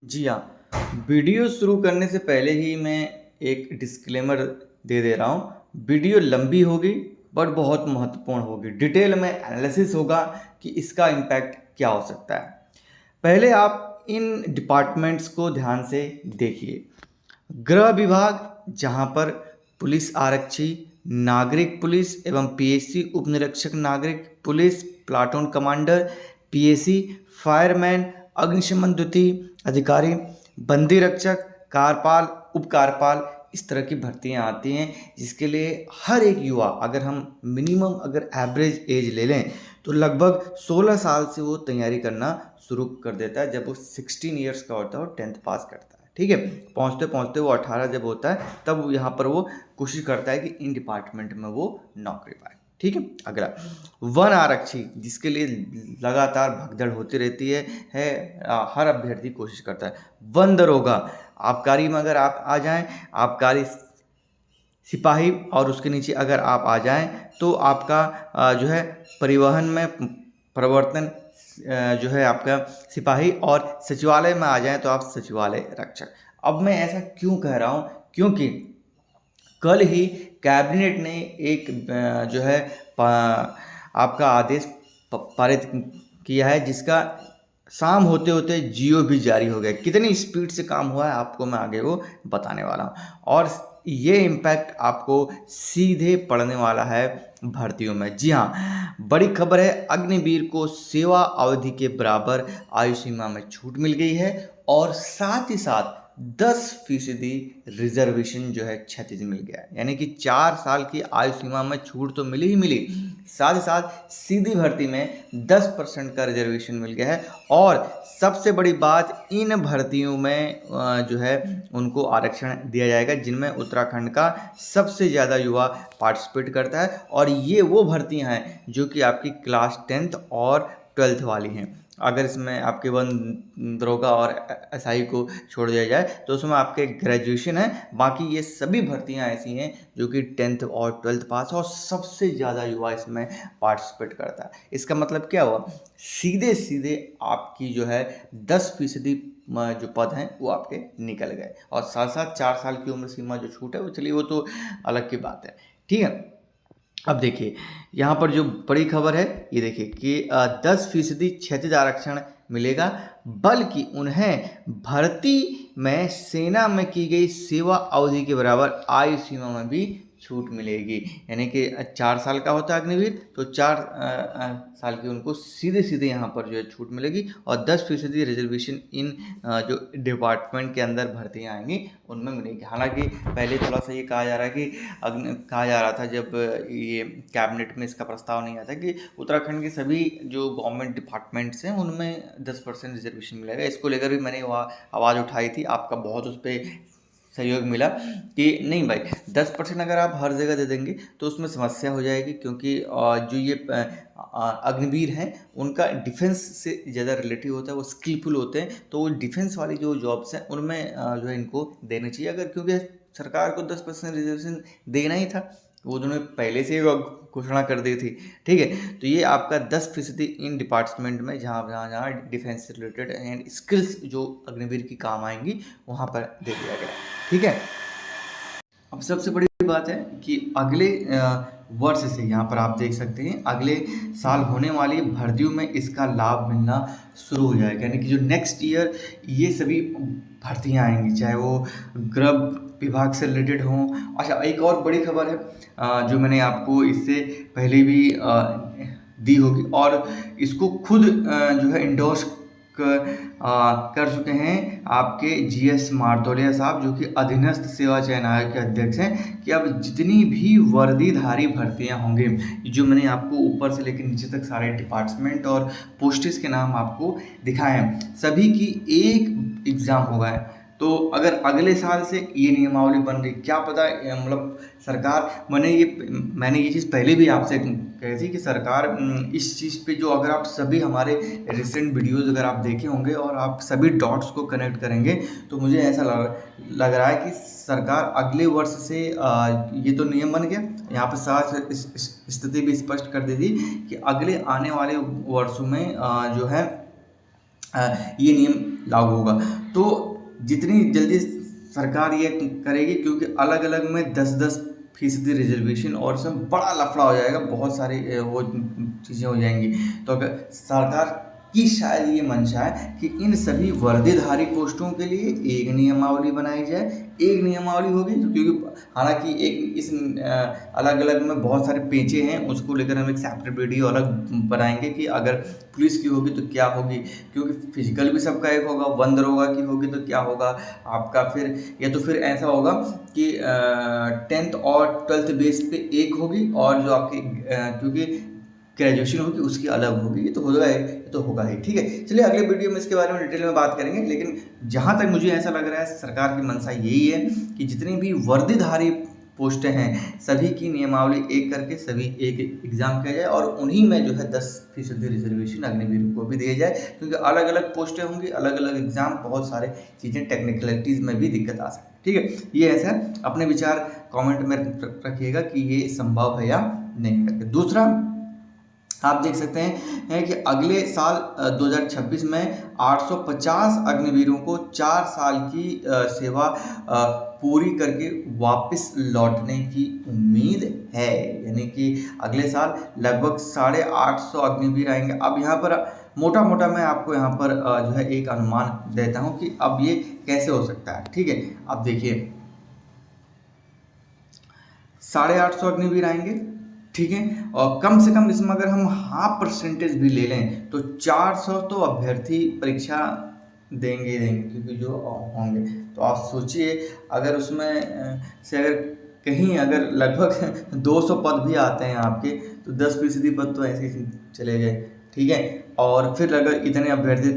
जी हाँ, वीडियो शुरू करने से पहले ही मैं एक डिस्क्लेमर दे दे रहा हूँ। वीडियो लंबी होगी बट बहुत महत्वपूर्ण होगी। डिटेल में एनालिसिस होगा कि इसका इम्पैक्ट क्या हो सकता है। पहले आप इन डिपार्टमेंट्स को ध्यान से देखिए। गृह विभाग, जहाँ पर पुलिस आरक्षी, नागरिक पुलिस एवं पीएसी उप निरीक्षक नागरिक police, platoon commander, PAC, fireman, अग्निशमन द्वितीय अधिकारी, बंदी रक्षक, कारपाल, उप कारपाल, इस तरह की भर्तियां आती हैं, जिसके लिए हर एक युवा, अगर हम मिनिमम अगर एवरेज एज ले लें तो लगभग 16 साल से वो तैयारी करना शुरू कर देता है। जब वो 16 ईयर्स का होता है और 10th पास करता है, ठीक है। पहुँचते पहुँचते वो 18 जब होता है तब यहाँ पर वो कोशिश करता है कि इन डिपार्टमेंट में वो नौकरी पाए, ठीक है। अगला वन आरक्षी, जिसके लिए लगातार भगदड़ होती रहती है हर अभ्यर्थी कोशिश करता है। वन दरोगा, आबकारी में अगर आप आ जाएं, आबकारी सिपाही और उसके नीचे अगर आप आ जाएं तो आपका जो है परिवहन में प्रवर्तन जो है आपका सिपाही, और सचिवालय में आ जाएं तो आप सचिवालय रक्षक। अब मैं ऐसा क्यों कह रहा हूं, क्योंकि कल ही कैबिनेट ने एक जो है आपका आदेश पारित किया है, जिसका शाम होते होते जियो भी जारी हो गया। कितनी स्पीड से काम हुआ है आपको मैं आगे वो बताने वाला हूँ, और ये इम्पैक्ट आपको सीधे पड़ने वाला है भर्तियों में। जी हाँ, बड़ी खबर है, अग्निवीर को सेवा अवधि के बराबर आयु सीमा में छूट मिल गई है, और साथ ही साथ 10% रिजर्वेशन जो है क्षतिज मिल गया है। यानी कि 4 साल की आयु सीमा में छूट तो मिली ही मिली, साथ ही साथ सीधी भर्ती में 10% का रिजर्वेशन मिल गया है। और सबसे बड़ी बात, इन भर्तियों में जो है उनको आरक्षण दिया जाएगा जिनमें उत्तराखंड का सबसे ज़्यादा युवा पार्टिसिपेट करता है। और ये वो भर्तियां हैं जो कि आपकी क्लास 10th और 12th वाली हैं। अगर इसमें आपके वन दरोगा और एसआई को छोड़ दिया जाए तो उसमें आपके ग्रेजुएशन है। बाकी ये सभी भर्तियां ऐसी हैं जो कि 10th और 12th पास है, और सबसे ज़्यादा युवा इसमें पार्टिसिपेट करता है। इसका मतलब क्या हुआ, सीधे सीधे आपकी जो है 10% जो पद हैं वो आपके निकल गए, और साथ साथ 4 साल की उम्र सीमा जो छूट है वो, चलिए वो तो अलग की बात है, ठीक है। अब देखिए यहाँ पर जो बड़ी खबर है, ये देखिए कि 10% क्षैतिज आरक्षण मिलेगा, बल्कि उन्हें भर्ती में सेना में की गई सेवा अवधि के बराबर आयु सीमा में भी छूट मिलेगी। यानी कि 4 साल का होता है अग्निवीर, तो 4 साल की उनको सीधे सीधे यहाँ पर जो है छूट मिलेगी, और 10% रिजर्वेशन इन जो डिपार्टमेंट के अंदर भर्तियाँ आएंगी उनमें मिलेगी। हालांकि पहले थोड़ा सा ये कहा जा रहा है कि कहा जा रहा था जब ये कैबिनेट में इसका प्रस्ताव नहीं आया था, कि उत्तराखंड के सभी जो गवर्नमेंट डिपार्टमेंट्स हैं उनमें 10% रिजर्वेशन मिलेगा। इसको लेकर भी मैंने आवाज़ उठाई थी, आपका बहुत उस पर सहयोग मिला कि नहीं भाई 10% अगर आप हर जगह दे देंगे तो उसमें समस्या हो जाएगी, क्योंकि जो ये अग्निवीर हैं उनका डिफेंस से ज़्यादा रिलेटिव होता है, वो स्किलफुल होते हैं, तो वो डिफेंस वाली जो जॉब्स हैं उनमें जो है इनको देना चाहिए। अगर क्योंकि सरकार को 10% रिजर्वेशन देना ही था, वो उन्होंने पहले से ही घोषणा कर दी थी, ठीक है। तो ये आपका 10% इन डिपार्टमेंट में जहाँ जहाँ जहाँ डिफेंस से रिलेटेड एंड स्किल्स जो अग्निवीर की काम आएंगी वहाँ पर दे दिया गया, ठीक है। अब सबसे बड़ी बात है कि अगले वर्ष से, यहाँ पर आप देख सकते हैं, अगले साल होने वाली भर्तियों में इसका लाभ मिलना शुरू हो जाएगा। यानी कि जो नेक्स्ट ईयर ये सभी भर्तियाँ आएंगी, चाहे वो गृह विभाग से रिलेटेड हों। अच्छा, एक और बड़ी खबर है जो मैंने आपको इससे पहले भी दी होगी, और इसको खुद जो है इंडोर्स कर चुके हैं आपके जीएस मारतोलिया साहब, जो कि अधीनस्थ सेवा चयन आयोग के अध्यक्ष हैं, कि अब जितनी भी वर्दीधारी भर्तियां होंगे, जो मैंने आपको ऊपर से लेकर नीचे तक सारे डिपार्टमेंट और पोस्टेस के नाम आपको दिखाए हैं, सभी की एक एग्ज़ाम होगा। तो अगर अगले साल से ये नियमावली बन रही, क्या पता मतलब सरकार, मैंने ये चीज़ पहले भी आपसे कही थी कि सरकार इस चीज़ पे, जो अगर आप सभी हमारे रिसेंट वीडियोज़ अगर आप देखे होंगे और आप सभी डॉट्स को कनेक्ट करेंगे, तो मुझे ऐसा लग रहा है कि सरकार अगले वर्ष से ये तो नियम बन गया, यहाँ पर साफ स्थिति भी स्पष्ट कर दी थी कि अगले आने वाले वर्षों में जो है ये नियम लागू होगा। तो जितनी जल्दी सरकार ये करेगी, क्योंकि अलग अलग में 10-10% रिजर्वेशन और इसमें बड़ा लफड़ा हो जाएगा, बहुत सारी वो चीज़ें हो जाएंगी। तो अगर सरकार की शायद ये मंशा है कि इन सभी वर्दीधारी पोस्टों के लिए एक नियमावली बनाई जाए। एक नियमावली होगी, तो क्योंकि हालांकि एक इस अलग अलग में बहुत सारे पेचे हैं, उसको लेकर हम एक सेपरेट वीडियो अलग बनाएंगे कि अगर पुलिस की होगी तो क्या होगी, क्योंकि फिजिकल भी सबका एक होगा, वन दरोगा की होगी तो क्या होगा आपका, फिर या तो फिर ऐसा होगा कि 10th और 12th बेस पे एक होगी, और जो आपकी क्योंकि ग्रेजुएशन होगी उसकी अलग होगी। ये तो होगा ही, ठीक है। चलिए अगले वीडियो में इसके बारे में डिटेल में बात करेंगे, लेकिन जहाँ तक मुझे ऐसा लग रहा है सरकार की मंशा यही है कि जितनी भी वर्दीधारी पोस्टें हैं सभी की नियमावली एक करके सभी एक एग्जाम किया जाए, और उन्हीं में जो है 10% रिजर्वेशन अग्निवीरों को भी दिया जाए, क्योंकि अलग अलग पोस्टें होंगी, अलग अलग एग्जाम, बहुत सारे चीज़ें टेक्निकलिटीज़ में भी दिक्कत आ सकती है, ठीक है। ये ऐसा अपने विचार कमेंट में रखिएगा कि ये संभव है या नहीं। दूसरा, आप देख सकते हैं कि अगले साल 2026 में 850 अग्निवीरों को 4 साल की सेवा पूरी करके वापस लौटने की उम्मीद है। यानी कि अगले साल लगभग 850 अग्निवीर आएंगे। अब यहाँ पर मोटा मोटा मैं आपको यहाँ पर जो है एक अनुमान देता हूँ कि अब ये कैसे हो सकता है, ठीक है। अब देखिए 850 अग्निवीर आएंगे, ठीक है, और कम से कम इसमें अगर हम हाफ परसेंटेज भी ले लें तो 400 तो अभ्यर्थी परीक्षा देंगे, क्योंकि जो होंगे। तो आप सोचिए अगर उसमें से अगर कहीं अगर लगभग 200 पद भी आते हैं आपके, तो 10% पद तो ऐसे ही चले गए, ठीक है। और फिर अगर इतने अभ्यर्थी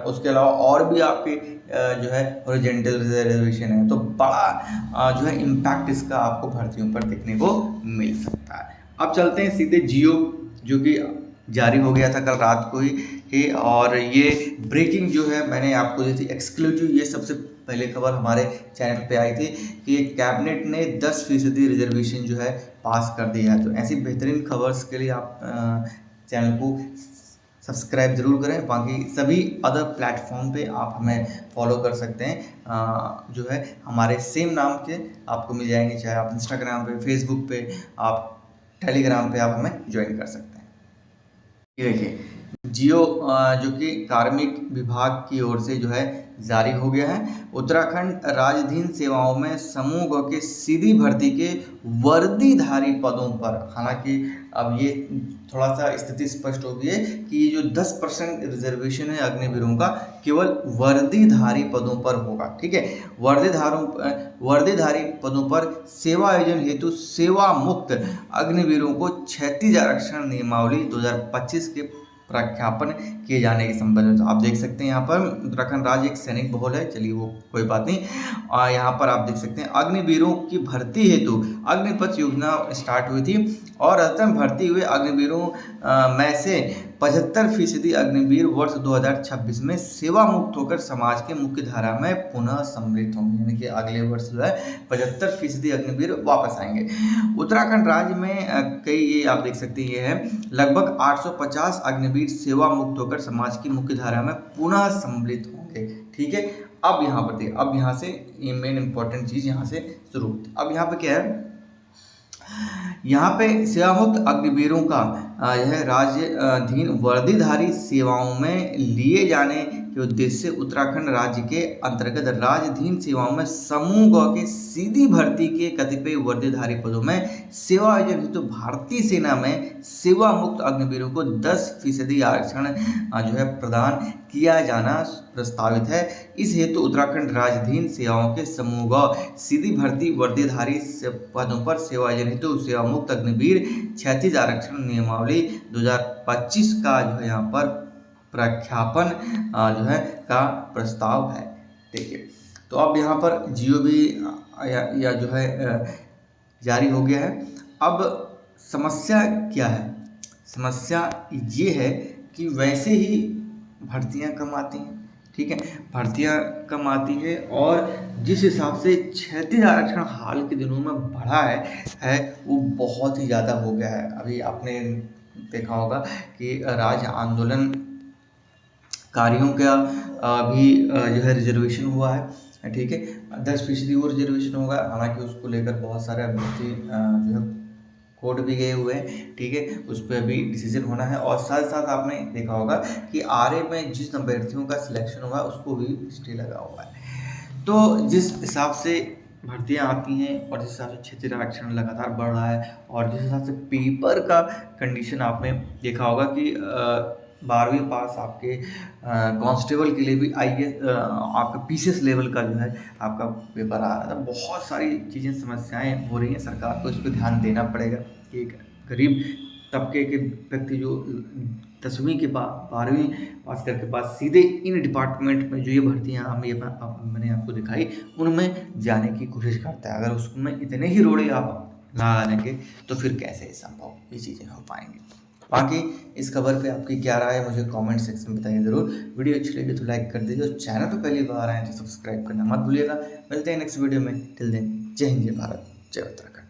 उसके अलावा और भी आपके जो है हॉरिजॉन्टल रिजर्वेशन है, तो बड़ा जो है इम्पैक्ट इसका आपको भर्तियों पर देखने को मिल सकता है। अब चलते हैं सीधे जियो, जो कि जारी हो गया था कल रात को ही, और ये ब्रेकिंग जो है मैंने आपको दी थी एक्सक्लूसिव। ये सबसे पहले खबर हमारे चैनल पे आई थी कि कैबिनेट ने 10% रिजर्वेशन जो है पास कर दिया है। तो ऐसी बेहतरीन खबर्स के लिए आप चैनल को सब्सक्राइब ज़रूर करें। बाकी सभी अदर प्लेटफॉर्म पे आप हमें फॉलो कर सकते हैं, जो है हमारे सेम नाम के आपको मिल जाएंगे, चाहे आप इंस्टाग्राम पे, फेसबुक पे, आप टेलीग्राम पे आप हमें ज्वाइन कर सकते हैं। ये देखिए जियो जो कि कार्मिक विभाग की ओर से जो है जारी हो गया है। उत्तराखंड राजधीन सेवाओं में समूह ग के सीधी भर्ती के वर्दीधारी पदों पर, हालांकि अब ये थोड़ा सा स्थिति स्पष्ट हो गई है कि ये जो 10% रिजर्वेशन है अग्निवीरों का केवल वर्दीधारी पदों पर होगा, ठीक है। वर्दीधारी पदों पर सेवा आयोजन हेतु सेवा मुक्त अग्निवीरों को 36 आरक्षण नियमावली 2025 के प्रख्यापन किए जाने के संबंध में। तो आप देख सकते हैं यहाँ पर उत्तराखंड राज्य एक सैनिक बहुल है, चलिए वो कोई बात नहीं। यहाँ पर आप देख सकते हैं अग्निवीरों की भर्ती हेतु अग्निपथ योजना स्टार्ट हुई थी, और अंतिम भर्ती हुए अग्निवीरों में से 75% अग्निवीर वर्ष 2026 में सेवा मुक्त होकर समाज के मुख्य धारा में पुनः सम्मिलित होंगे। यानी कि अगले वर्ष जो है 75% अग्निवीर वापस आएंगे। उत्तराखंड राज्य में कई, ये आप देख सकते हैं, ये है लगभग 850 अग्निवीर सेवा मुक्त होकर समाज की मुख्य धारा में पुनः सम्मिलित होंगे, ठीक है। अब यहाँ पर देखिए, अब यहाँ से ये मेन इंपॉर्टेंट चीज़ यहाँ से शुरू होती है। अब यहाँ पे क्या है, यहाँ पे सेवामुक्त अग्निवीरों का यह राज्याधीन वर्दीधारी सेवाओं में लिए जाने के उद्देश्य से उत्तराखंड राज्य के अंतर्गत राज्याधीन सेवाओं में समूह ग के सीधी भर्ती के कतिपय वर्दीधारी पदों में सेवा आयोजन हेतु भारतीय सेना में सेवा मुक्त अग्निवीरों को 10% आरक्षण जो है प्रदान किया जाना प्रस्तावित है। इस हेतु उत्तराखंड राज्याधीन सेवाओं के समूह ग सीधी भर्ती वर्दीधारी पदों पर सेवा आयोजन हेतु सेवा मुक्त अग्निवीर 36 आरक्षण नियमावली 2025 का जो है यहाँ पर प्रख्यापन जो है का प्रस्ताव है। देखिए तो अब यहाँ पर जियो भी या जो है जारी हो गया है। अब समस्या क्या है, समस्या ये है कि वैसे ही भर्तियां कम आती हैं, ठीक है, भर्तियां कम आती है, और जिस हिसाब से 36 आरक्षण हाल के दिनों में बढ़ा है वो बहुत ही ज़्यादा हो गया है। अभी आपने देखा होगा कि राज्य आंदोलन कार्यों का भी जो है रिजर्वेशन हुआ है, ठीक है। 10% वो रिजर्वेशन होगा, हालांकि उसको लेकर बहुत सारे अभ्यर्थी जो है कोर्ट भी गए हुए हैं, ठीक है। उस पर अभी डिसीजन होना है। और साथ साथ आपने देखा होगा कि आरए में जिस अभ्यर्थियों का सिलेक्शन हुआ उसको भी स्टे लगा हुआ है। तो जिस हिसाब से भर्तियां आती हैं और जिस हिसाब से क्षेत्रीय आरक्षण लगातार बढ़ रहा है और जिस हिसाब से पेपर का कंडीशन आपने देखा होगा कि 12वीं पास आपके कांस्टेबल के लिए भी आपका पीसीएस लेवल का जो है आपका पेपर आ रहा था। बहुत सारी चीज़ें समस्याएं हो रही हैं, सरकार को इस पर ध्यान देना पड़ेगा कि एक गरीब तबके के व्यक्ति जो 10वीं के बाद 12वीं पास करके बाद सीधे इन डिपार्टमेंट में जो ये भर्तियाँ मैंने आपको दिखाई उनमें जाने की कोशिश करता है। अगर उसमें इतने ही रोड़े आप लगा लेंगे तो फिर कैसे संभव ये चीज़ें हो पाएंगी। बाकी इस खबर पे आपकी क्या राय है मुझे कमेंट सेक्शन में बताइए ज़रूर। वीडियो अच्छी लगी तो लाइक कर दीजिए और चैनल पे पहली बार आए तो सब्सक्राइब करना मत भूलिएगा। मिलते हैं नेक्स्ट वीडियो में। टिल देन जय हिंद, जय भारत, जय उत्तराखंड।